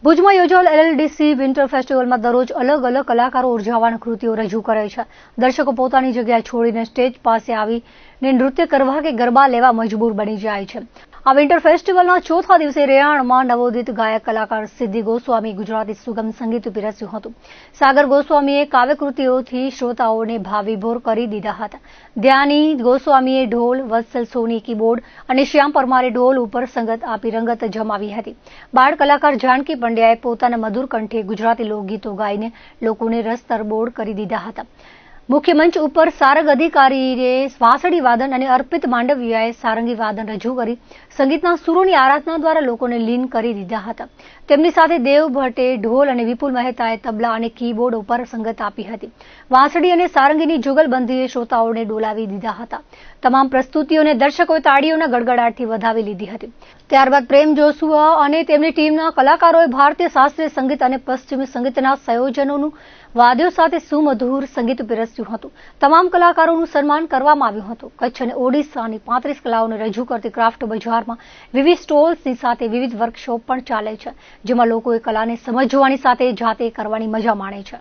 ભુજમાં યોજાયેલ LLDC winter ફેસ્ટિવલમાં દરરોજ અલગ અલગ કલાકારો ઉર્જાવાન કૃતિઓ રજૂ કરે છે. દર્શકો પોતાની જગ્યાએ છોડીને સ્ટેજ પાસે આવીને નૃત્ય કરવા કે ગરબા લેવા મજબૂર બની જાય છે. આ વિન્ટર ફેસ્ટિવલના ચોથા દિવસે રેયાણમાં નવોદિત ગાયક કલાકાર સિદ્ધિ ગોસ્વામી ગુજરાતી સુગમ સંગીત પીરસ્યું હતું. સાગર ગોસ્વામીએ કાવ્યકૃતિઓથી શ્રોતાઓને ભાવવિભોર કરી દીધા હતા. ધ્યાની ગોસ્વામીએ ઢોલ, વત્સલ સોની કીબોર્ડ અને શ્યામ પરમારે ઢોલ ઉપર સંગત આપી રંગત જમાવી હતી. બાળ કલાકાર જાનકી પંડ્યાએ પોતાના મધુર કંઠે ગુજરાતી લોકગીતો ગાઈને લોકોને રસ તરબોળ કરી દીધા હતા. મુખ્ય મંચ ઉપર સારંગ અધિકારીએ વાંસળી વાદન અને અર્પિત માંડવિયાએ સારંગી વાદન રજૂ કરી સંગીતના સુરોની આરાધના દ્વારા લોકોને લીન કરી દીધા હતા. તેમની સાથે દેવ ભટ્ટે ઢોલ અને વિપુલ મહેતાએ તબલા અને કીબોર્ડ ઉપર સંગત આપી હતી. વાંસળી અને સારંગીની જુગલબંધીએ શ્રોતાઓને ડોલાવી દીધા હતા. તમામ પ્રસ્તુતિઓને દર્શકોએ તાળીઓના ગડગડાટથી વધાવી લીધી હતી. ત્યારબાદ પ્રેમ જોશુઆ અને તેમની ટીમના કલાકારોએ ભારતીય શાસ્ત્રીય સંગીત અને પશ્ચિમી સંગીતના સંયોજનોનું વાદ્યો સાથે સુમધુર સંગીત પીરસ્યું હતું. તમામ કલાકારોનું સન્માન કરવામાં આવ્યું હતું. કચ્છ અને ઓડિશાની 35 કલાઓને રજૂ કરતી ક્રાફ્ટ બજારમાં વિવિધ સ્ટોલ્સની સાથે વિવિધ વર્કશોપ પણ ચાલે છે, જેમાં લોકોએ કલાને સમજવાની સાથે જાતે કરવાની મજા માણે છે.